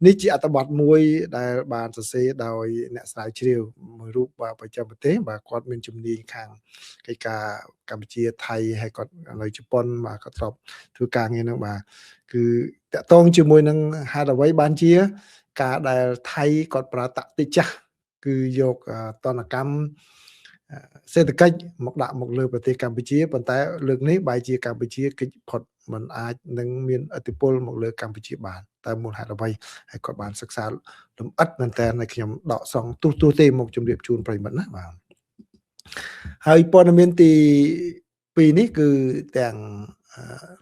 នេះជាអត្ថបទមួយដែលបានសរសេរដោយអ្នកស្រាវជ្រាវមួយរូបបាទប្រចាំប្រទេសបាទគាត់មានជំនាញខាងកិច្ចការកម្ពុជាថៃហើយគាត់នៅជប៉ុនបាទគាត់ធ្លាប់ធ្វើការងារនឹងបាទគឺតកតងជាមួយនឹងហេតុអ្វីបានជាការដែលថៃគាត់ប្រើតាក់ទិចចាស់គឺយកតនកម្មសេដ្ឋកិច្ចមកដាក់មកលើប្រទេសកម្ពុជាប៉ុន្តែលើកនេះបែរជាកម្ពុជាគេចផុតមិនអាចនឹងមានឥទ្ធិពលមកលើកម្ពុជាបានតើមូលហេតុអ្វីហើយគាត់បានសិក្សាលម្អិតមែនតើខ្ញុំដកសង្ទោះទេមកជម្រាបជូនប្រិយមិត្តណាបាទហើយព័ត៌មានទី2នេះគឺទាំង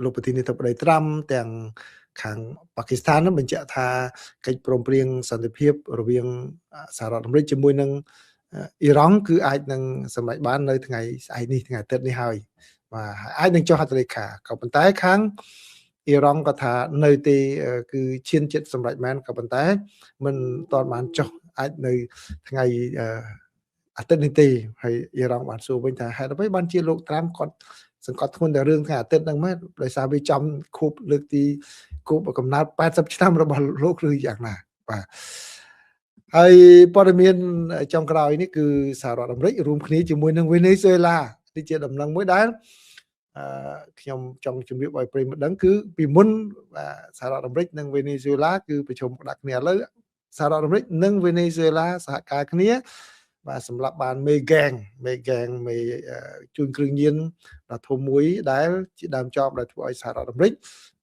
លោកប្រធានាធិបតីត្រាំទាំងខាងប៉ាគីស្ថាននឹងបញ្ជាក់ថាកិច្ចព្រមព្រៀងសន្តិភាពរវាងសហរដ្ឋអាមេរិកជាមួយនឹងអ៊ីរ៉ង់គឺអាចនឹងសម្រេចបាននៅថ្ងៃស្អែកនេះថ្ងៃអាទិត្យនេះហើយបាទអាចនឹងចុះហត្ថលេខាក៏ប៉ុន្តែខាងអ៊ីរ៉ង់ក៏ថានៅទេគឺឈានចិត្តសម្រេចមែនក៏ប៉ុន្តែមិនទាន់បានចុះអាចនៅថ្ងៃអាទិត្យនេះទេហើយអ៊ីរ៉ង់បានសួរវិញថាហេតុអ្វីបានជាលោកត្រាំគាត់សង្កត់ធ្ងន់តែរឿងថ្ងៃអាទិត្យហ្នឹងមែនដោយសារវាចំខួបលើកទីខួបកំណើត80ឆ្នាំរបស់លោកឬយ៉ាងណាបាទហើយព័ត៌មានចុងក្រោយនេះគឺសហរដ្ឋអាមេរិករួមគ្នាជាមួយនឹងវេណេស៊ុយអេឡានេះជាដំណឹងមួយដែលខ្ញុំចង់ជម្រាបឲ្យប្រិយមិត្តដឹងគឺពីមុនសហរដ្ឋអាមេរិកនិងវេណេស៊ុយអេឡាគឺប្រជុំដាក់គ្នាឥឡូវសហរដ្ឋអាមេរិកនិងវេណេស៊ុយអេឡាសហការគ្នាបាទសម្រាប់បានមេហ្គេងជួញគ្រឿងញៀនដ៏ធំមួយដែលជាដើមចប់ដែលធ្វើឲ្យសហរដ្ឋអាមេរិក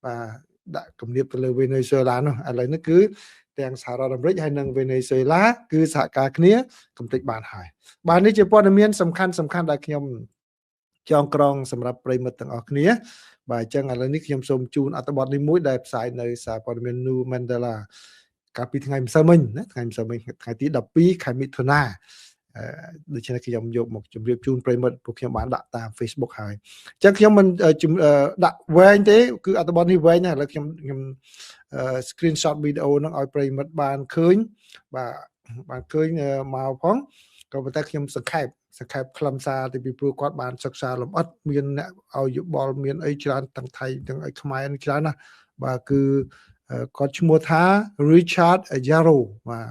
បាទដាក់គំនាបទៅលើវេណេស៊ុយអេឡានោះឥឡូវនេះគឺទាំងសហរដ្ឋអាមេរិកហើយនិងវេណេស៊ុយអេឡាគឺសហការគ្នាកំទេចបានហើយបាទនេះជាព័ត៌មានសំខាន់ដែលខ្ញុំចងក្រងសម្រាប់ប្រិយមិត្តទាំងអស់គ្នាបាទអញ្ចឹងឥឡូវនេះខ្ញុំសូមជូនអត្ថបទនេះមួយដែលផ្សាយនៅសារព័ត៌មាន New Mandela កាលពីថ្ងៃម្សិលមិញណាថ្ងៃទី12ខែមិថុនាដូច្នេះខ្ញុំយកមកជម្រាបជូនប្រិយមិត្តពួកខ្ញុំបានដាក់តាម Facebook ហើយអញ្ចឹងខ្ញុំមិនដាក់វែងទេគឺអត្ថបទនេះវែងណាស់ឥឡូវខ្ញុំscreenshot វីដេអូហ្នឹងឲ្យប្រិយមិត្តបានឃើញបាទបានឃើញមកផងក៏ប៉ុន្តែខ្ញុំសង្ខេបខ្លឹមសារទៅពីព្រោះគាត់បានសិក្សាលម្អិតមានអ្នកឲ្យយោបល់មានអីច្រើនទាំងថៃទាំងអីខ្មែរច្រើនណាស់បាទគឺគាត់ឈ្មោះថា Richard Yarrow បាទ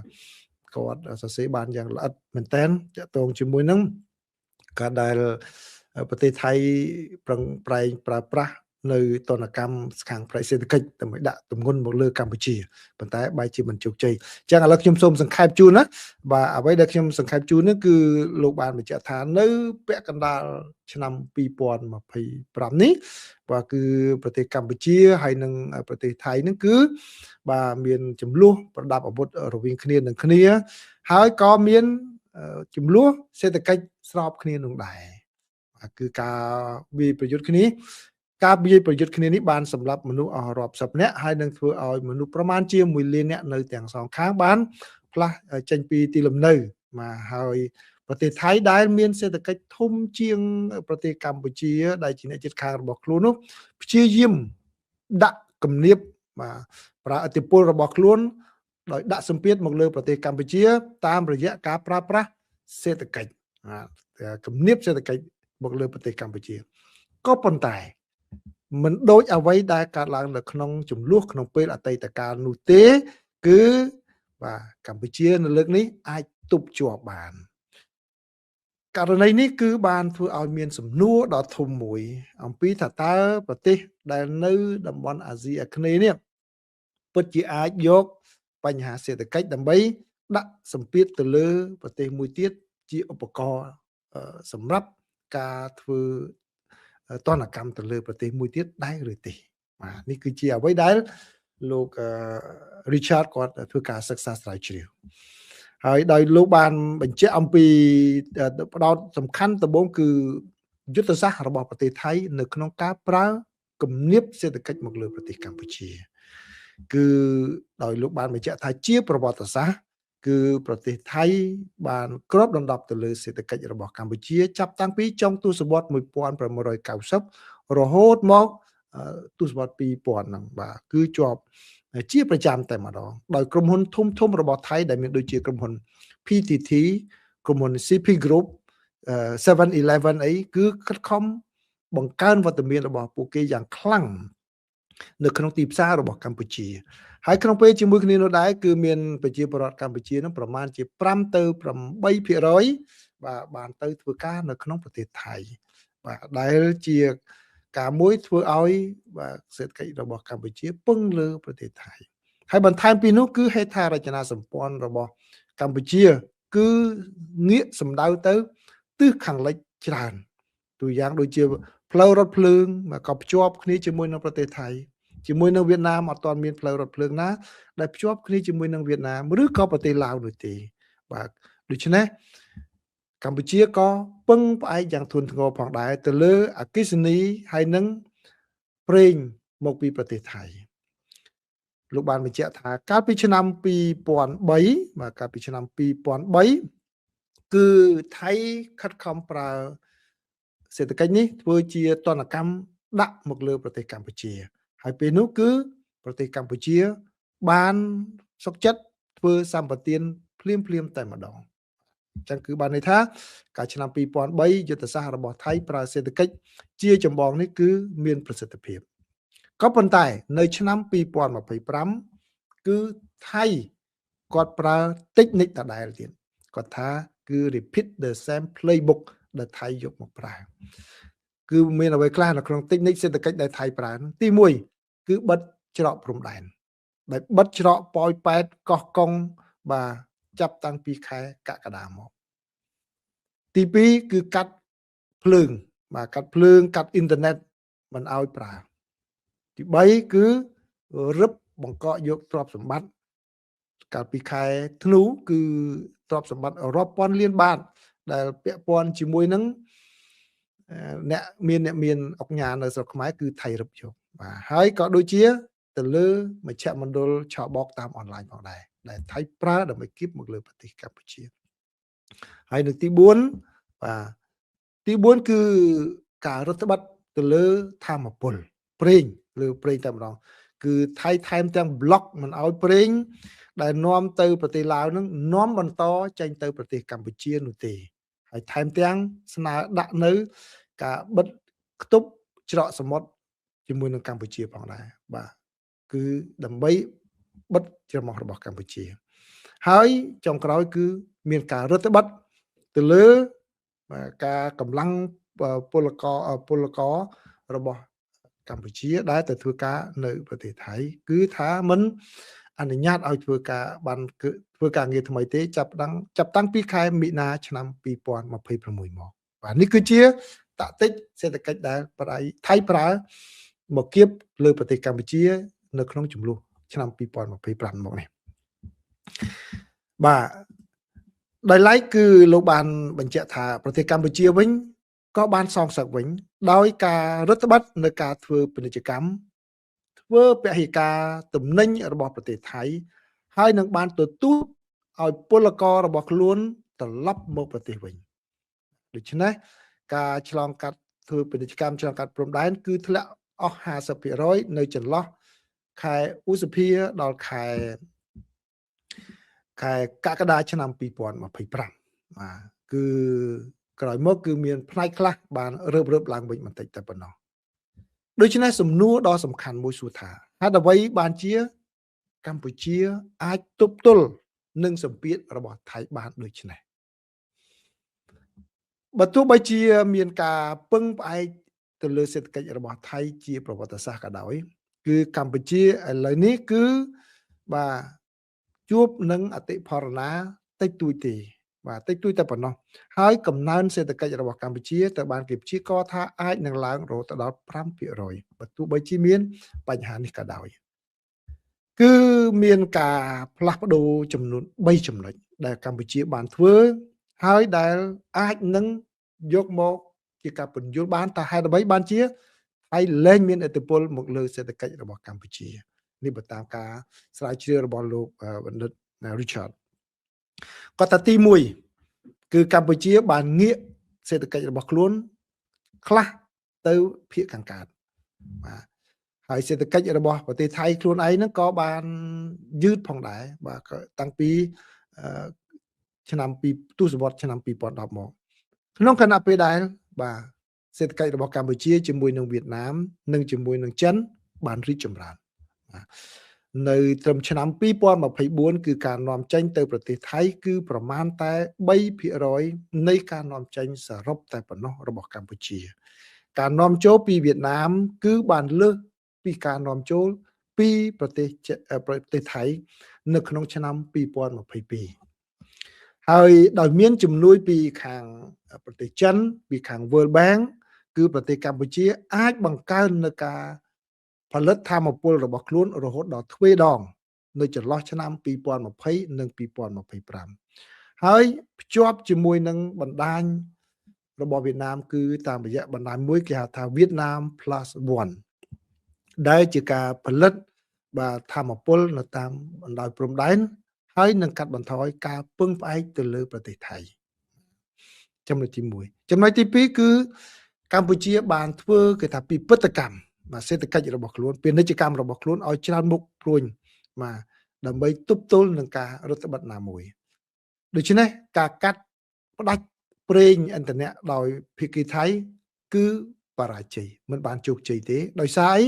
គាត់សរសេរបានយ៉ាងល្អិតមែនតើតាក់ទងជាមួយនឹងការដែលប្រទេសថៃប្រឹងប្រែងប្រើប្រាស់នៅទនកម្មខាងផ្នែកសេដ្ឋកិច្ចដើម្បីដាក់ទម្ងន់មកលើកម្ពុជាប៉ុន្តែបែរជាមិនជោគជ័យអញ្ចឹងឥឡូវខ្ញុំសូមសង្ខេបជូនណាបាទអ្វីដែលខ្ញុំសង្ខេបជូននេះគឺលោកបានបញ្ជាក់ថានៅពាក់កណ្ដាលឆ្នាំ2025នេះបាទគឺប្រទេសកម្ពុជាហើយនិងប្រទេសថៃនេះគឺបាទមានចំនួនប្រដាប់អាវុធរវាងគ្នានឹងគ្នាហើយក៏មានចំនួនសេដ្ឋកិច្ចស្របគ្នានឹងដែរគឺការវាយប្រយុទ្ធគ្នានេះបានសម្លាប់មនុស្សអស់រាប់សិបនាក់ហើយនឹងធ្វើឲ្យមនុស្សប្រមាណជា1លាននាក់នៅទាំងសងខាងបានផ្លាស់ចេញពីទីលំនៅមកហើយប្រទេសថៃដែលមានសេដ្ឋកិច្ចធំជាងប្រទេសកម្ពុជាដែលជាអ្នកជិតខាងរបស់ខ្លួននោះព្យាយាមដាក់គំនាបបាទប្រើឥទ្ធិពលរបស់ខ្លួនដោយដាក់សម្ពាធមកលើប្រទេសកម្ពុជាតាមរយៈការប្រើប្រាស់សេដ្ឋកិច្ចគំនាបសេដ្ឋកិច្ចមកលើប្រទេសកម្ពុជាក៏ប៉ុន្តែមិនដូចអ្វីដែលកើតឡើងនៅក្នុងចំនួនក្នុងពេលអតីតកាលនោះទេគឺបាទកម្ពុជានៅលើកនេះអាចទប់ជាប់បានករណីនេះគឺបានធ្វើឲ្យមានសំណួរដ៏ធំមួយអំពីថាតើប្រទេសដែលនៅតំបន់អាស៊ីអាគ្នេយ៍នេះពិតជាអាចយកបញ្ហាសេដ្ឋកិច្ចដើម្បីដាក់សម្ពាធទៅលើប្រទេសមួយទៀតជាឧបករណ៍សម្រាប់ការធ្វើទណ្ឌកម្មទៅលើប្រទេសមួយទៀតដែរឬទេបាទនេះគឺជាអ្វីដែលលោក Richard គាត់ធ្វើការសិក្សាស្រាវជ្រាវហើយដោយលោកបានបញ្ជាក់អំពីផ្ដោតសំខាន់ដំបូងគឺយុទ្ធសាស្ត្ររបស់ប្រទេសថៃនៅក្នុងការប្រើគំនាបសេដ្ឋកិច្ចមកលើប្រទេសកម្ពុជាគឺដោយលោកបានបញ្ជាក់ថាជាប្រវត្តិសាស្ត្រគឺប្រទេសថៃបានគ្របដណ្ដប់ទៅលើសេដ្ឋកិច្ចរបស់កម្ពុជាចាប់តាំងពីចុងទសវត្សរ៍1990រហូតមកទសវត្សរ៍2000ហ្នឹងបាទគឺជាប់ជាប្រចាំតែម្ដងដោយក្រុមហ៊ុនធំរបស់ថៃដែលមានដូចជាក្រុមហ៊ុន PTT ក្រុមហ៊ុន CP Group 7-Eleven អីគឺខិតខំបង្កើនវត្តមានរបស់ពួកគេយ៉ាងខ្លាំងនៅក្នុងទីផ្សាររបស់កម្ពុជា ហើយក្នុងពេលជាមួយគ្នានោះដែរគឺមានប្រជាពលរដ្ឋកម្ពុជានឹងប្រមាណជា5 ទៅ 8% បាទបានទៅធ្វើការនៅក្នុងប្រទេសថៃបាទដែលជាការមួយធ្វើឲ្យបាទសេដ្ឋកិច្ចរបស់កម្ពុជាពឹងលើប្រទេសថៃហើយបន្ថែមពីនោះគឺហេដ្ឋារចនាសម្ព័ន្ធរបស់កម្ពុជាគឺងាកសម្ដៅទៅទិសខាងលិចច្រើនទូយ៉ាងដូចជាផ្លូវរថភ្លើងក៏ភ្ជាប់គ្នាជាមួយនឹងប្រទេសថៃជាមួយនឹងវៀតណាមអត់ទាន់មានផ្លូវរថភ្លើងណាដែលភ្ជាប់គ្នាជាមួយនឹងវៀតណាមឬក៏ប្រទេសឡាវនោះទេបាទដូច្នេះកម្ពុជាក៏ពឹងផ្អែកយ៉ាងធ្ងន់ធ្ងរផងដែរទៅលើអគ្គិសនីហើយនឹងប្រេងមកពីប្រទេសថៃលោកបានបញ្ជាក់ថាកាលពីឆ្នាំ2003បាទកាលពីឆ្នាំ2003គឺថៃខិតខំប្រើសេដ្ឋកិច្ចនេះធ្វើជាទណ្ឌកម្មដាក់មកលើប្រទេសកម្ពុជាហើយពេលនោះគឺប្រទេសកម្ពុជាបានសុខចិត្តធ្វើសម្បទានភ្លាមតែម្ដងអញ្ចឹងគឺបានន័យថាកាលឆ្នាំ2003យុទ្ធសាស្ត្ររបស់ថៃប្រើសេដ្ឋកិច្ចជាចម្បងនេះគឺមានប្រសិទ្ធភាពក៏ប៉ុន្តែនៅឆ្នាំ2025គឺថៃគាត់ប្រើ technique ដដែលទៀតគាត់ថាគឺ repeat the same playbook ដែលថៃយកមកប្រើគឺមានអ្វីខ្លះនៅក្នុង technique សេដ្ឋកិច្ចដែលថៃប្រើទី1គឺបិទច្រកព្រំដែនដែលបិទច្រកប៉ោយប៉ែតកោះកុងបាទចាប់តាំងពីខែកក្កដាមកទី2គឺកាត់ភ្លើងបាទកាត់ភ្លើងកាត់អ៊ីនធឺណិតមិនឲ្យប្រើទី3គឺរឹបបង្កក់យកទ្រព្យសម្បត្តិកាលពីខែធ្នូគឺទ្រព្យសម្បត្តិរាប់ពាន់លានបាតដែលពាក់ព័ន្ធជាមួយនឹងអ្នកមានអង្គការនៅស្រុកខ្មែរគឺថៃរឹបយកបាទហើយក៏ដូចជាទៅលើមជ្ឈមណ្ឌលឆបោកតាមអនឡាញផងដែរដែលថៃប្រើដើម្បីគៀបមកលើប្រទេសកម្ពុជាហើយនៅទី4បាទទី4គឺការរដ្ឋបတ်ទៅលើធម្មពលប្រេងលើប្រេងតែម្ដងគឺថៃថែមទាំងប្លុកមិនឲ្យប្រេងដែលនាំទៅប្រទេសឡាវនឹងនាំបន្តចេញទៅប្រទេសកម្ពុជានោះទេហើយថែមទាំងស្នើដាក់នៅការបិទគប់ច្រកសមុទ្រជាមួយនឹងកម្ពុជាផងដែរបាទគឺដើម្បីបិទច្រមុះរបស់កម្ពុជាហើយចុងក្រោយគឺមានការរដ្ឋបတ်ទៅលើការកម្លាំងពលកររបស់កម្ពុជាដែលទៅធ្វើការនៅប្រទេសថៃគឺថាមិនអនុញ្ញាតឲ្យធ្វើការងារថ្មីទេចាប់តាំងពីខែមិនិនាឆ្នាំ2026មកបាទនេះគឺជាតាក់ទិចសេដ្ឋកិច្ចដែលថៃប្រើមកគៀបលើប្រទេសកម្ពុជានៅក្នុងចំនួនឆ្នាំ2025មកនេះបាទដោយឡែកគឺលោកបានបញ្ជាក់ថាប្រទេសកម្ពុជាវិញក៏បានសងសឹកវិញដោយការរដ្ឋបတ်នៅការធ្វើពាណិជ្ជកម្មធ្វើពហិការទំនិញរបស់ប្រទេសថៃហើយនឹងបានទទួលឲ្យពលកររបស់ខ្លួនត្រឡប់មកប្រទេសវិញដូច្នេះការឆ្លងកាត់ធ្វើពាណិជ្ជកម្មឆ្លងកាត់ព្រំដែនគឺធ្លាក់អស់ 50% នៅចន្លោះខែឧសភាដល់ខែកក្កដាឆ្នាំ2025បាទគឺក្រោយមកគឺមានផ្នែកខ្លះបានរើបឡើងវិញបន្តិចតែប៉ុណ្ណោះដូច្នេះសំណួរដ៏សំខាន់មួយសួរថាហេតុអ្វីបានជាកម្ពុជាអាចទប់ទល់នឹងសម្ពាធរបស់ថៃបានដូចនេះបើទោះបីជាមានការពឹងផ្អែកទៅលើសេដ្ឋកិច្ចរបស់ថៃជាប្រវត្តិសាស្ត្រក៏ដោយគឺកម្ពុជាឥឡូវនេះគឺបាទជួបនឹងអតិផរណាតិចតួចទេបាទតិចតួចតែប៉ុណ្ណោះហើយកំណើនសេដ្ឋកិច្ចរបស់កម្ពុជាត្រូវបានគេព្យាករណ៍ថាអាចនឹងឡើងរហូតដល់ 5% បើទោះបីជាមានបញ្ហានេះក៏ដោយគឺមានការផ្លាស់ប្ដូរចំនួន3ចំណុចដែលកម្ពុជាបានធ្វើហើយដែលអាចនឹងយកមកជាការពន្យល់បានថាហេតុអ្វីបានជាថៃលែងមានឥទ្ធិពលមកលើសេដ្ឋកិច្ចរបស់កម្ពុជានេះបើតាមការស្រាវជ្រាវរបស់លោកបណ្ឌិត Richard គាត់ថាទី1គឺកម្ពុជាបានងាកសេដ្ឋកិច្ចរបស់ខ្លួនខ្លះទៅភាគខាងកើតបាទហើយសេដ្ឋកិច្ចរបស់ប្រទេសថៃខ្លួនឯងហ្នឹងក៏បានយឺតផងដែរបាទតាំងពីឆ្នាំទសវត្សរ៍ឆ្នាំ2010មកក្នុងគណៈពេលដែលបាទសេដ្ឋកិច្ចរបស់កម្ពុជាជាមួយនឹងវៀតណាមនិងជាមួយនឹងចិនបានរីកចម្រើនបាទ នៅត្រឹមឆ្នាំ2024គឺការនាំចេញទៅប្រទេសថៃគឺប្រមាណតែ3%នៃការនាំចេញសរុបតែប៉ុណ្ណោះរបស់កម្ពុជា ការនាំចូលពីវៀតណាមគឺបានលើសពីការនាំចូលពីប្រទេសថៃនៅក្នុងឆ្នាំ2022ហើយដោយមានជំនួយពីខាងប្រទេសចិនពីខាង World Bank គឺប្រទេសកម្ពុជាអាចបង្កើននៅការផលិតធម្មពលរបស់ខ្លួនរហូតដល់ទ្វេដងនៅចន្លោះឆ្នាំ2020និង2025ហើយភ្ជាប់ជាមួយនឹងបណ្ដាញរបស់វៀតណាមគឺតាមរយៈបណ្ដាញមួយគេហៅថា Vietnam Plus One ដែលជាការផលិតបាទធម្មពលនៅតាមបណ្ដោយព្រំដែនហើយនឹងកាត់បន្ថយការពឹងផ្អែកទៅលើប្រទេសថៃចំណុចទី1ចំណុចទី2គឺកម្ពុជាបានធ្វើគេថាពិពិធកម្មបាទសេដ្ឋកិច្ចរបស់ខ្លួនពាណិជ្ជកម្មរបស់ខ្លួនឲ្យច្រើនមុខព្រួញបាទដើម្បីទប់ទល់នឹងការរដ្ឋបတ်ណាមួយដូច្នេះការកាត់ផ្ដាច់ប្រេងឥន្ធនៈដោយភាគីថៃគឺបរាជ័យមិនបានជោគជ័យទេដោយសារអី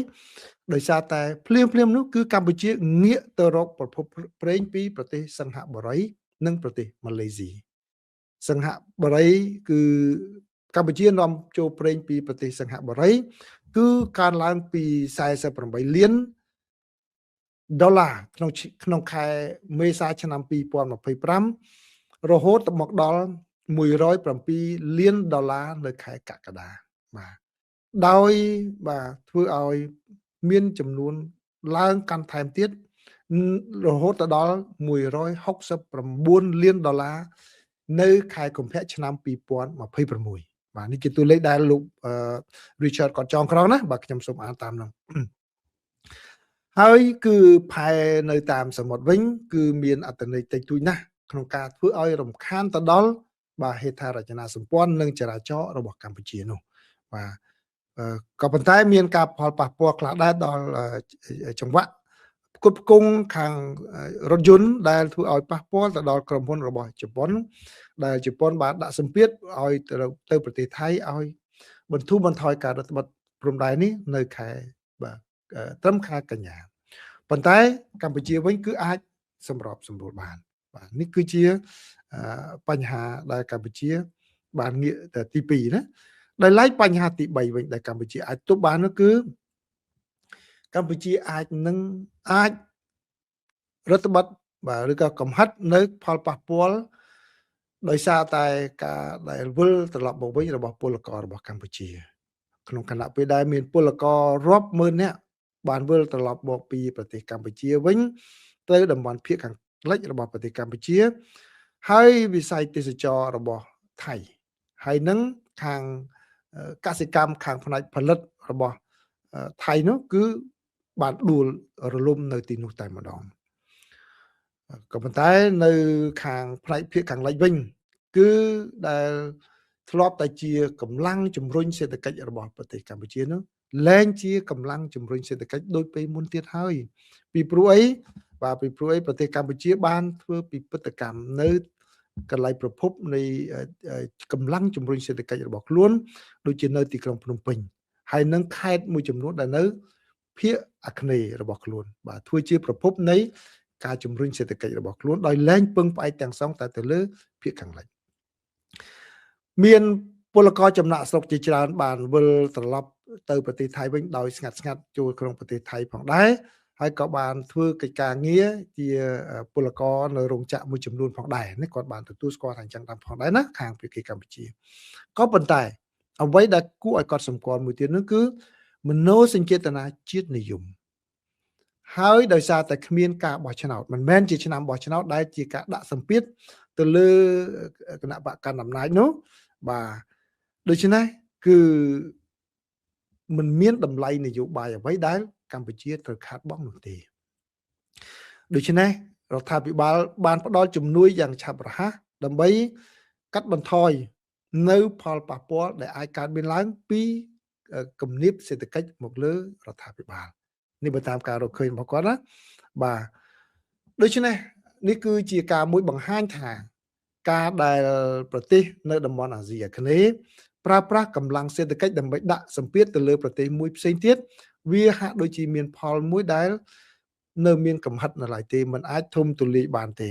ដោយសារតែភ្លាមនោះគឺកម្ពុជាងាកទៅរកប្រភពប្រេងពីប្រទេសសិង្ហបុរីនិងប្រទេសម៉ាឡេស៊ីសិង្ហបុរីគឺកម្ពុជានាំចូលប្រេងពីប្រទេសសិង្ហបុរីគឺកើនឡើងពី48លានដុល្លារក្នុងខែមេសាឆ្នាំ2025រហូតមកដល់107លានដុល្លារនៅខែកក្កដាបាទដោយបាទធ្វើឲ្យមានចំនួនឡើងកាន់ថែមទៀតរហូតដល់169លានដុល្លារនៅខែកុម្ភៈឆ្នាំ2026បាទនេះជាតួលេខដែលលោក Richard គាត់ចងក្រងណាបាទខ្ញុំសូមអានតាមនោះហើយគឺផែនៅតាមសមុទ្រវិញគឺមានអត្ថន័យតិចតួចណាស់ក្នុងការធ្វើឲ្យរំខានទៅដល់បាទហេដ្ឋារចនាសម្ព័ន្ធនិងចរាចរណ៍របស់កម្ពុជានោះបាទក៏ប៉ុន្តែមានការផលប៉ះពាល់ខ្លះដែរដល់ចង្វាក់ផ្គត់ផ្គង់ខាងរថយន្តដែលធ្វើឲ្យប៉ះពាល់ទៅដល់ក្រុមហ៊ុនរបស់ជប៉ុនដែលជប៉ុនបានដាក់សម្ពាធឲ្យទៅប្រទេសថៃឲ្យបន្ធូរបន្ថយការរដ្ឋបတ်ព្រំដែននេះនៅខែបាទត្រឹមខែកញ្ញាប៉ុន្តែកម្ពុជាវិញគឺអាចសម្របសម្រួលបានបាទនេះគឺជាបញ្ហាដែលកម្ពុជាបានងាកទៅទី2ណាដោយឡែកបញ្ហាទី3វិញដែលកម្ពុជាអាចទប់បាននោះគឺកម្ពុជាអាចរដ្ឋបတ်បាទឬក៏កំហិតនៅផលប៉ះពាល់ដោយសារតែការដែលវិលត្រឡប់មកវិញរបស់ពលកររបស់កម្ពុជាក្នុងគណៈពេលដែលមានពលកររាប់ម៉ឺននាក់បានវិលត្រឡប់មកពីប្រទេសកម្ពុជាវិញទៅតំបន់ភាគខាងលិចរបស់ប្រទេសកម្ពុជាហើយវិស័យទេសចររបស់ថៃហើយនឹងខាងកសិកម្មខាងផ្នែកផលិតរបស់ថៃនោះគឺបានដួលរលំនៅទីនោះតែម្ដងក៏ប៉ុន្តែនៅខាងផ្នែកភាគខាងលិចវិញគឺដែលធ្លាប់តែជាកម្លាំងជំរុញសេដ្ឋកិច្ចរបស់ប្រទេសកម្ពុជានោះលែងជាកម្លាំងជំរុញសេដ្ឋកិច្ចដូចពេលមុនទៀតហើយពីព្រោះអីបាទពីព្រោះអីប្រទេសកម្ពុជាបានធ្វើពិពិធកម្មនៅកន្លែងប្រភពនៃកម្លាំងជំរុញសេដ្ឋកិច្ចរបស់ខ្លួនដូចជានៅទីក្រុងភ្នំពេញហើយនឹងខេត្តមួយចំនួនដែលនៅភាគអាគ្នេយ៍របស់ខ្លួនបាទធ្វើជាប្រភពនៃការជំរុញសេដ្ឋកិច្ចរបស់ខ្លួនដោយលែងពឹងផ្អែកទាំងសងតែទៅលើភាគខាងលិចមានពលករចំណាក់ស្រុកជាច្រើនបានវិលត្រឡប់ទៅប្រទេសថៃវិញដោយស្ងាត់ចូលក្នុងប្រទេសថៃផងដែរហើយក៏បានធ្វើកិច្ចការងារជាពលករនៅរោងចក្រមួយចំនួនផងដែរនេះគាត់បានទទួលស្គាល់ថាអញ្ចឹងតាមផងដែរណាខាងភាគីកម្ពុជាក៏ប៉ុន្តែអ្វីដែលគួរឲ្យកត់សម្គាល់មួយទៀតនោះគឺមនោសញ្ចេតនាជាតិនិយមហើយដោយសារតែគ្មានការបោះឆ្នោតមិនមែនជាឆ្នាំបោះឆ្នោតដែលជាការដាក់សម្ពាធទៅលើគណៈបកកណ្ដាលអំណាចនោះបាទដូច្នេះគឺមិនមានតម្លៃនយោបាយអ្វីដែលកម្ពុជាត្រូវខាតបង់នោះទេដូច្នេះរដ្ឋាភិបាលបានផ្ដល់ជំនួយយ៉ាងឆាប់រហ័សដើម្បីកាត់បន្ថយនៅផលប៉ះពាល់ដែលអាចកើតមានឡើងពីគំនាបសេដ្ឋកិច្ចមកលើរដ្ឋាភិបាលនេះបើតាមការរកឃើញរបស់គាត់ណាបាទដូច្នេះនេះគឺជាការមួយបង្ហាញថាការដែលប្រទេសនៅតំបន់អាស៊ីអាគ្នេយ៍ប្រើប្រាស់កម្លាំងសេដ្ឋកិច្ចដើម្បីដាក់សម្ពាធទៅលើប្រទេសមួយផ្សេងទៀតវាហាក់ដូចជាមានផលមួយដែល នៅមានកំហិតនៅឡើយទេមិនអាចធំទូលាយបានទេ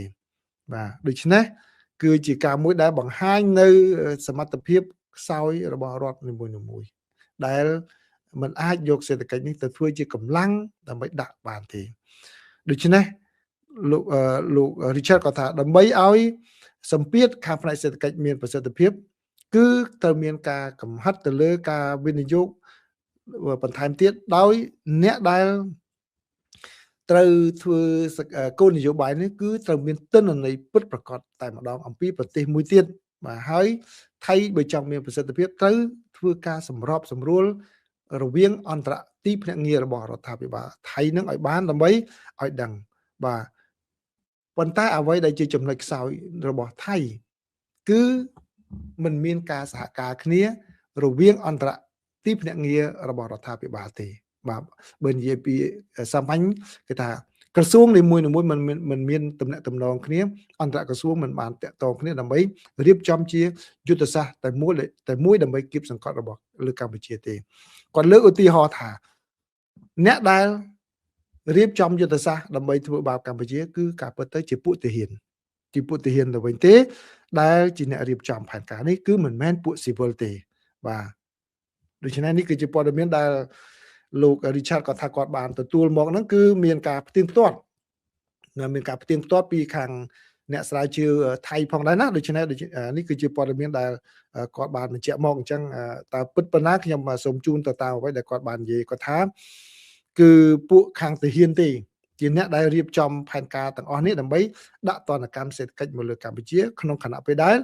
បាទដូច្នេះគឺជាការមួយដែលបង្ហាញនៅសមត្ថភាពខ្សោយរបស់រដ្ឋនីមួយៗដែលมันអាចយកសេដ្ឋកិច្ចនេះទៅធ្វើជាកម្លាំងដើម្បីដាក់បានទេដូច្នេះលោក Richard ក៏ថាដើម្បីឲ្យសម្ពាធខាងផ្នែកសេដ្ឋកិច្ចមានប្រសិទ្ធភាពគឺត្រូវមានការកំហិតទៅលើការវិនិយោគបន្ថែមទៀតដោយអ្នកដែលត្រូវធ្វើគោលនយោបាយនេះគឺត្រូវមានទិន្នន័យពិតប្រាកដតែម្ដងអំពីប្រទេសមួយទៀតបាទហើយថៃបើចង់មានប្រសិទ្ធភាពត្រូវធ្វើការសម្របសម្រួលរវាងអន្តរទីភ្នាក់ងាររបស់រដ្ឋាភិបាលថៃនឹងឲ្យបានដើម្បីឲ្យដឹងបាទប៉ុន្តែអ្វីដែលជាចំណុចខ្សោយរបស់ថៃគឺมันមានការសហការគ្នារវាងអន្តរទីភ្នាក់ងាររបស់រដ្ឋាភិបាលទេបាទបើនិយាយពីសាមញ្ញគេថាក្រសួងនីមួយៗมันមានតំណែងតំណងគ្នាអន្តរក្រសួងมันបានតាក់ទងគ្នាដើម្បីរៀបចំជាយុទ្ធសាស្ត្រតែមួយដើម្បីគៀបសង្កត់របស់លើកម្ពុជាទេគាត់លើកឧទាហរណ៍ថាអ្នកដែលរៀបចំយុទ្ធសាស្ត្រដើម្បីធ្វើបាបកម្ពុជាគឺការពិតទៅជាពួកទាហានទៅវិញទេដែលជាអ្នករៀបចំផែនការនេះគឺមិនមែនពួកស៊ីវិលទេបាទដូច្នេះនេះគឺជាព័ត៌មានដែលលោក Richard ក៏ថាគាត់បានទទួលមកហ្នឹងគឺមានការផ្ទៀងផ្ទាត់ពីខាងអ្នកស្រាវជ្រាវថៃផងដែរណាដូច្នេះនេះគឺជាព័ត៌មានដែលគាត់បានបញ្ជាក់មកអញ្ចឹងតើពិតប៉ុណ្ណាខ្ញុំសូមជូនទៅតាមអ្វីដែលគាត់បាននិយាយគាត់ថាគឺពួកខាងទាហានទេជាអ្នកដែលរៀបចំផែនការទាំងអស់នេះដើម្បីដាក់ទណ្ឌកម្មសេដ្ឋកិច្ចមកលើកម្ពុជាក្នុងខណៈពេលដែល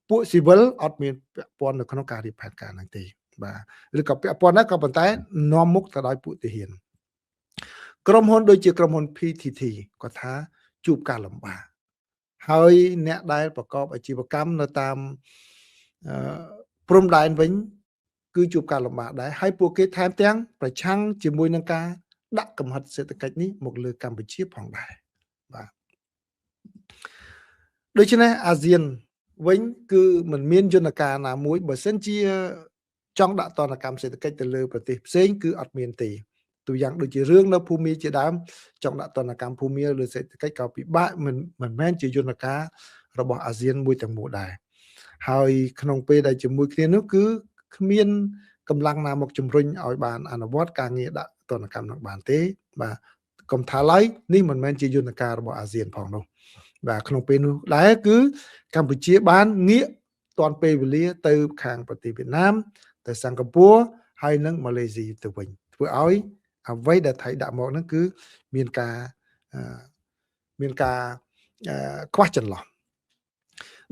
ពួកស៊ីវិលអត់មានពាក់ព័ន្ធនៅក្នុងការរៀបផែនការហ្នឹងទេបាទឬក៏ពាក់ព័ន្ធដែរក៏ប៉ុន្តែនាំមុខទៅដោយពួកទាហានក្រុមហ៊ុនដូចជាក្រុមហ៊ុន PTT គាត់ថាជួបការលំបាកហើយអ្នកដែលប្រកបអាជីវកម្មនៅតាមព្រំដែនវិញគឺជួបការលំបាកដែរហើយពួកគេថែមទាំងប្រឆាំងជាមួយនឹងការដាក់កំហិតសេដ្ឋកិច្ចនេះមកលើកម្ពុជាផងដែរបាទដូច្នេះអាស៊ានវិញគឺមិនមានយន្តការណាមួយបើសិនជាចង់ដាក់ទណ្ឌកម្មសេដ្ឋកិច្ចទៅលើប្រទេសផ្សេងគឺអត់មានទេទូយ៉ាងដូចជារឿងនៅភូមាជាដើមចង់ដាក់ទណ្ឌកម្មភូមាលើសេដ្ឋកិច្ចក៏ពិបាកមិនមែនជាយន្តការរបស់អាស៊ានមួយទាំងមូលដែរហើយក្នុងពេលដែលជាមួយគ្នានោះគឺគ្មានកម្លាំងណាមកជំរុញឲ្យបានអនុវត្តការងារដាក់ទណ្ឌកម្មនោះបានទេបាទកុំថាឡើយនេះមិនមែនជាយន្តការរបស់អាស៊ានផងនោះបាទក្នុងពេលនោះដែរគឺកម្ពុជាបានងាកទាន់ពេលវេលាទៅខាងប្រទេសវៀតណាមទៅសិង្ហបុរីហើយនិងម៉ាឡេស៊ីទៅវិញធ្វើឲ្យអ្វីដែលថៃដាក់មកហ្នឹងគឺមានការខ្វះចន្លោះ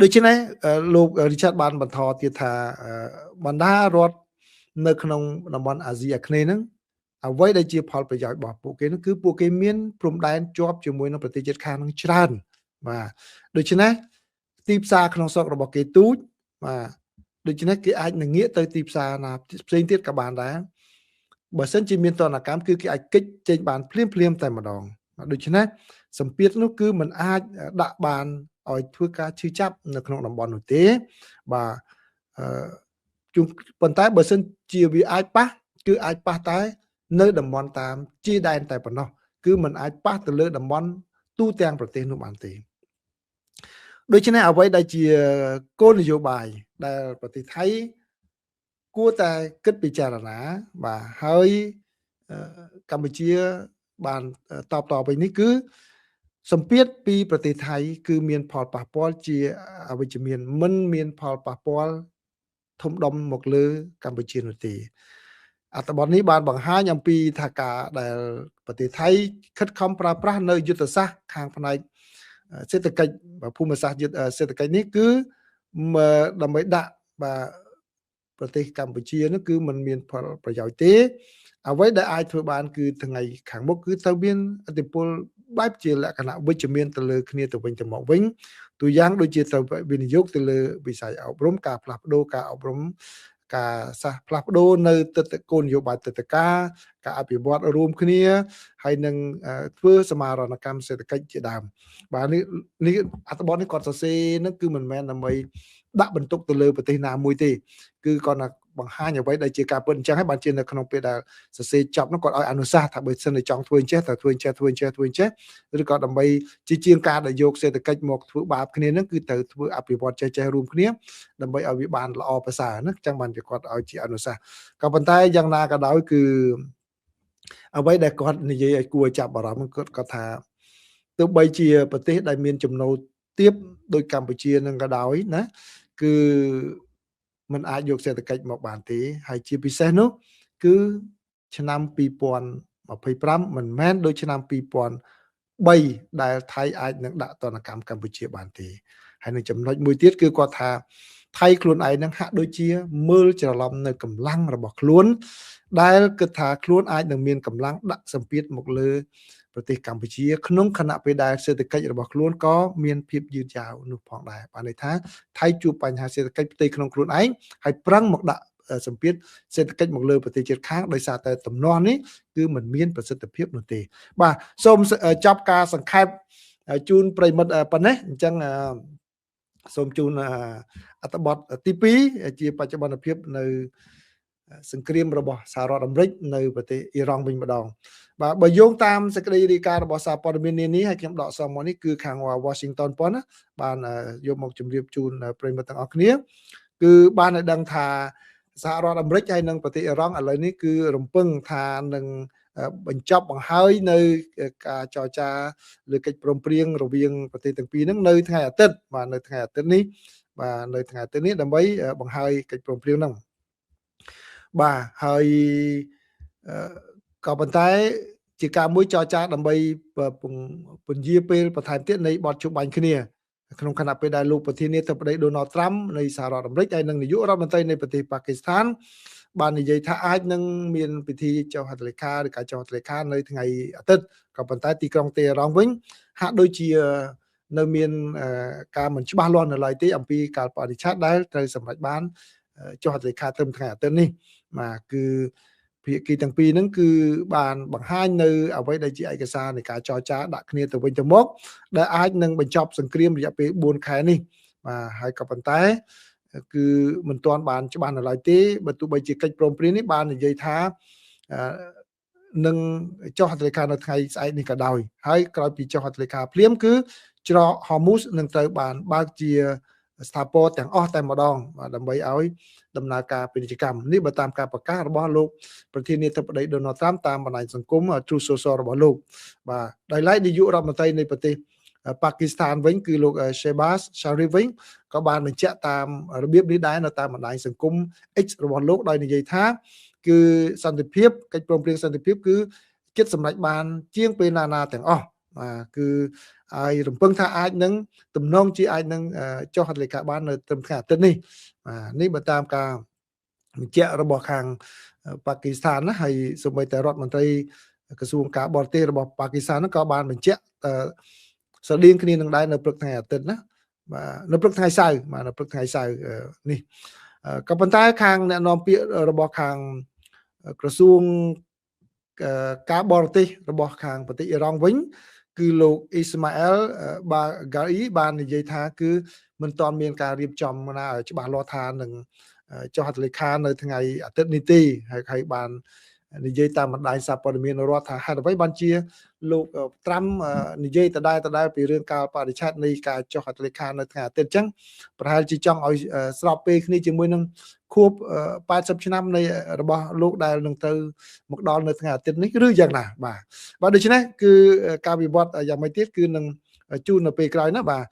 ដូច្នេះលោក Richard បានបន្តទៀតថាបណ្ដារដ្ឋនៅក្នុងតំបន់អាស៊ីអាគ្នេយ៍ហ្នឹងអ្វីដែលជាផលប្រយោជន៍របស់ពួកគេនោះគឺពួកគេមានព្រំដែនជាប់ជាមួយនឹងប្រទេសជិតខាងនឹងច្រើនបាទដូច្នេះទីផ្សារក្នុងស្រុករបស់គេទូចបាទដូច្នេះគេអាចនឹងងាកទៅទីផ្សារណាផ្សេងទៀតក៏បានដែរបើសិនជាមានទណ្ឌកម្មគឺគេអាចគេចចេញបានភ្លាមតែម្ដងដូច្នេះសម្ពាធនោះគឺมันអាចដាក់បានឲ្យធ្វើការឈឺចាប់នៅក្នុងតំបន់នោះទេបាទប៉ុន្តែបើសិនជាវាអាចប៉ះគឺអាចប៉ះតែនៅតំបន់តាមជាដែនតែប៉ុណ្ណោះគឺมันអាចប៉ះទៅលើតំបន់ទូទាំងប្រទេសនោះបានទេដូច្នេះអ្វីដែលជាគោលនយោបាយដែលប្រទេសថៃគួរតែគិតពិចារណាបាទហើយកម្ពុជាបានតបវិញនេះគឺសម្ពាធពីប្រទេសថៃគឺមានផលប៉ះពាល់ជាអវិជ្ជមានមិនមានផលប៉ះពាល់ធំដុំមកលើកម្ពុជានោះទេអត្ថបទនេះបានបង្ហាញអំពីថាការដែលប្រទេសថៃខិតខំប្រើប្រាស់នៅយុទ្ធសាស្ត្រខាងផ្នែកសេដ្ឋកិច្ចភូមិសាស្ត្រសេដ្ឋកិច្ចនេះគឺដើម្បីដាក់បាទប្រទេសកម្ពុជានោះគឺมันមានផលប្រយោជន៍ទេអ្វីដែលអាចធ្វើបានគឺថ្ងៃខាងមុខគឺត្រូវមានឥទ្ធិពលបែបជាលក្ខណៈវិជ្ជមានទៅលើគ្នាទៅវិញទៅមកវិញទូយ៉ាងដូចជាត្រូវវិនិយោគទៅលើវិស័យអប់រំការផ្លាស់ប្ដូរការអប់រំការផ្លាស់ប្ដូរនៅទិដ្ឋគោលនយោបាយទិដ្ឋការអភិវឌ្ឍរួមគ្នាហើយនឹងធ្វើសមាហរណកម្មសេដ្ឋកិច្ចជាដើមបាទនេះអត្ថបទនេះគាត់សរសេរហ្នឹងគឺមិនមែនដើម្បីដាក់បន្ទុកទៅលើប្រទេសណាមួយទេគឺគាត់ បង្ហាញអ្វីដែលជាការពិតអញ្ចឹងហើយបានជានៅក្នុងពេលដែលសរសេរចប់នោះគាត់ឲ្យអនុសាសន៍ថាបើសិនតែចង់ធ្វើអញ្ចេះតើធ្វើអញ្ចេះឬក៏ដើម្បីជាជាងការដែលយកសេដ្ឋកិច្ចមកធ្វើបាបគ្នាហ្នឹងគឺត្រូវធ្វើអភិវឌ្ឍចេះរួមគ្នាដើម្បីឲ្យវាបានល្អប្រសើរណាអញ្ចឹងបានជាគាត់ឲ្យជាអនុសាសន៍ក៏ប៉ុន្តែយ៉ាងណាក៏ដោយគឺអ្វីដែលគាត់និយាយឲ្យគួរចាប់អារម្មណ៍គាត់ថាទោះបីជាប្រទេសដែលមានចំណូលទាបដូចកម្ពុជានឹងក៏ដោយណាគឺมันអាចយកសេដ្ឋកិច្ចមកបានទេហើយជាពិសេសនោះគឺឆ្នាំ2025មិនមែនដូចឆ្នាំ2003ដែលថៃអាចនឹងដាក់ទណ្ឌកម្មកម្ពុជាបានទេហើយនឹងចំណុចមួយទៀតគឺគាត់ថាថៃខ្លួនឯងនឹងហាក់ដូចជាមើលច្រឡំនៅកម្លាំងរបស់ខ្លួនដែលគិតថាខ្លួនអាចនឹងមានកម្លាំងដាក់សម្ពាធមកលើប្រទេសកម្ពុជាក្នុងខណៈពេលដែលសេដ្ឋកិច្ចរបស់ខ្លួនក៏មានភាពយឺតយ៉ាវនោះផងដែរបានន័យថាថៃជួបបញ្ហាសេដ្ឋកិច្ចផ្ទៃក្នុងខ្លួនឯងហើយប្រឹងមកដាក់សម្ពាធសេដ្ឋកិច្ចមកលើប្រទេសជិតខាងដោយសារតែទំនាស់នេះគឺมันមានប្រសិទ្ធភាពនោះទេបាទសូមចប់ការសង្ខេបជូនប្រិមិត្តប៉ុណ្ណេះអញ្ចឹងសូមជូនអត្ថបទទី2ជាបច្ចុប្បន្នភាពនៅសង្គ្រាមរបស់សហរដ្ឋអាមេរិកនៅប្រទេសអ៊ីរ៉ង់វិញម្ដងបាទបើយោងតាមសេចក្តីរាយការណ៍របស់សារព័ត៌មាននានាហើយខ្ញុំដកសំមកនេះគឺខាង Washington Post ណាបានយកមកជម្រាបជូនប្រិយមិត្តទាំងអស់គ្នាគឺបានឲ្យដឹងថាសហរដ្ឋអាមេរិកហើយនិងប្រទេសអ៊ីរ៉ង់ឥឡូវនេះគឺរំពឹងថានឹងបញ្ចប់បង្ហើយនៅការចរចាលើកិច្ចព្រមព្រៀងរវាងប្រទេសទាំងពីរហ្នឹងនៅថ្ងៃអាទិត្យបាទនៅថ្ងៃអាទិត្យនេះដើម្បីបង្ហើយកិច្ចព្រមព្រៀងហ្នឹងបាទហើយក៏ប៉ុន្តែជាការមួយចរចាដើម្បីពន្យាពេលបន្ថែមទៀតនៃបទជុំបាញ់គ្នាក្នុងខណៈពេលដែលលោកប្រធានាធិបតី Donald Trump នៃសហរដ្ឋអាមេរិកហើយនិងនាយករដ្ឋមន្ត្រីនៃប្រទេសប៉ាគីស្ថានបាននិយាយថាអាចនឹងមានពិធីចុះហត្ថលេខាឬការចុះហត្ថលេខានៅថ្ងៃអាទិត្យក៏ប៉ុន្តែទីក្រុងតេហឺរ៉ង់វិញហាក់ដូចជានៅមានការមិនច្បាស់លាស់នៅឡើយទេអំពីកាលបរិច្ឆេទដែលត្រូវសម្រេចបានចុះហត្ថលេខាត្រឹមថ្ងៃអាទិត្យនេះបាទគឺភាគីទាំងពីរហ្នឹងគឺបានបង្ហាញនៅអ្វីដែលជាឯកសារនៃការចរចាដាក់គ្នាទៅវិញទៅមកដែលអាចនឹងបញ្ចប់សង្គ្រាមរយៈពេល4ខែនេះបាទហើយក៏ប៉ុន្តែគឺមិនទាន់បានច្បាស់នៅឡើយទេបើទោះបីជាកិច្ចព្រមព្រៀងនេះបាននិយាយថានឹងចុះហត្ថលេខានៅថ្ងៃស្អែកនេះក៏ដោយហើយក្រោយពីចុះហត្ថលេខាភ្លាមគឺច្រក Hormuz នឹងត្រូវបានបើកជាស្ថាពរទាំងអស់តែម្ដងដើម្បីឲ្យដំណើរការពាណិជ្ជកម្មនេះបើតាមការប្រកាសរបស់លោកប្រធានាធិបតី Donald Trump តាមបណ្ដាញសង្គម Truth Social របស់លោកបាទដោយឡែកនាយករដ្ឋមន្ត្រីនៃប្រទេសប៉ាគីស្ថានវិញគឺលោក Shehbaz Sharif វិញក៏បានបញ្ជាក់តាមរបៀបនេះដែរនៅតាមបណ្ដាញសង្គម X របស់លោកដោយនិយាយថាគឺសន្តិភាពកិច្ចព្រមព្រៀងសន្តិភាពគឺគិតសម្រេចបានជាងពេលណាទាំងអស់គឺឲ្យរំពឹងថាអាចនឹងទំនងជាអាចនឹងចុះហត្ថលេខាបាននៅត្រឹមថ្ងៃអាទិត្យនេះនេះបើតាមការបញ្ជាក់របស់ខាងប៉ាគីស្ថានណាហើយសូម្បីតែរដ្ឋមន្ត្រីក្រសួងការបរទេសរបស់ប៉ាគីស្ថានក៏បានបញ្ជាក់ស្រដៀងគ្នានឹងដែរនៅព្រឹកថ្ងៃអាទិត្យណាបាទនៅព្រឹកថ្ងៃសៅរ៍នេះក៏ប៉ុន្តែខាងអ្នកនាំពាក្យរបស់ខាងក្រសួងការបរទេសរបស់ខាងប្រទេសអ៊ីរ៉ង់វិញគឺលោកអ៊ីស្ម៉ាអែលបាហ្គាអ៊ីបាននិយាយថាគឺមិនទាន់មានការរៀបចំណាច្បាស់លាស់ថានឹងចុះហត្ថលេខានៅថ្ងៃអាទិត្យនេះទេហើយបាននិយាយតាមបណ្ដាញសារព័ត៌មានរដ្ឋថាហេតុអ្វីបានជាលោកត្រាំនិយាយដដែលពីរឿងកាលបរិច្ឆេទនៃការចុះហត្ថលេខានៅថ្ងៃអាទិត្យអញ្ចឹងប្រហែលជាចង់ឲ្យស្របពេលគ្នាជាមួយនឹងខួប80ឆ្នាំនៃរបស់លោកដែលនឹងទៅមកដល់នៅថ្ងៃអាទិត្យនេះឬយ៉ាងណាបាទដូច្នេះគឺការវិវត្តយ៉ាងម៉េចទៀតគឺនឹងជូននៅពេលក្រោយណាបាទ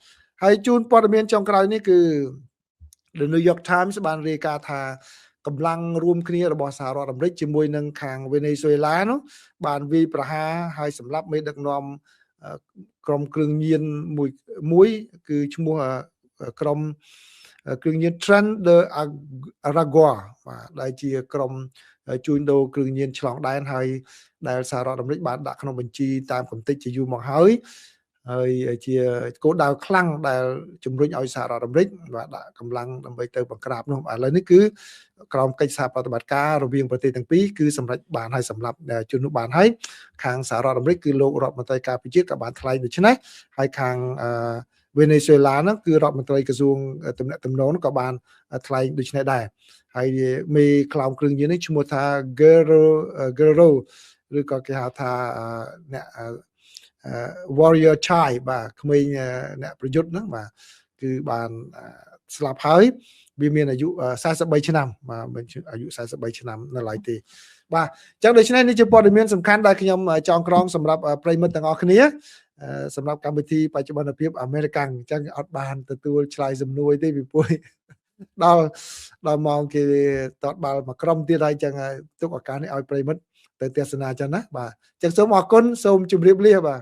ហើយជូនព័ត៌មានចុងក្រោយនេះគឺ The New York Times បានរាយការណ៍ថាកម្លាំងរួមគ្នារបស់សហរដ្ឋអាមេរិកជាមួយនឹងខាងវេណេស៊ុយឡានោះបានវាយប្រហារហើយសម្លាប់មេដឹកនាំក្រុមគ្រឿងញៀនមួយគឺឈ្មោះក្រុមគ្រឿងញៀន Tren de Aragua បាទដែលជាក្រុមជួញដូរគ្រឿងញៀនឆ្លងដែនហើយដែលសហរដ្ឋអាមេរិកបានដាក់ក្នុងបញ្ជីតាមកំតិចជាយូរមកហើយជាគោលដៅខ្លាំងដែលជំរុញឲ្យសហរដ្ឋអាមេរិកបាទដាក់កម្លាំងដើម្បីទៅបង្ក្រាបនោះឥឡូវនេះគឺក្រោមកិច្ចសហប្រតិបត្តិការរវាងប្រទេសទាំងពីរគឺសម្រេចបានហើយសម្រាប់ជននោះបានហើយខាងសហរដ្ឋអាមេរិកគឺលោករដ្ឋមន្ត្រីការពារជាតិក៏បានថ្លែងដូច្នេះហើយខាង វេណេស៊ុយឡាហ្នឹងគឺរដ្ឋមន្ត្រីក្រសួងទំនាក់ទំនងក៏បានថ្លែងដូចនេះដែរហើយមេខ្លោងគ្រឿងយន្តនេះឈ្មោះថា Guerrero ឬក៏គេហៅថាអ្នក warrior child បាទក្មេងអ្នកប្រយុទ្ធហ្នឹងបាទគឺបានស្លាប់ហើយវាមានអាយុ43ឆ្នាំបាទមិនអាយុ43ឆ្នាំនៅឡើយទេបាទអញ្ចឹងដូច្នេះនេះជាព័ត៌មានសំខាន់ដែលខ្ញុំចងក្រងសម្រាប់ប្រិយមិត្តទាំងអស់គ្នាសម្រាប់កម្មវិធីបច្ចុប្បន្នភាពអាមេរិកអញ្ចឹងអត់បានទទួលឆ្លើយសំណួរទេពីព្រោះដល់ម៉ោងគេតតបាល់មួយក្រុមទៀតហើយអញ្ចឹងទុកឱកាសនេះឲ្យប្រិយមិត្តទៅទស្សនាអញ្ចឹងណាបាទអញ្ចឹងសូមអរគុណសូមជម្រាបលាបាទ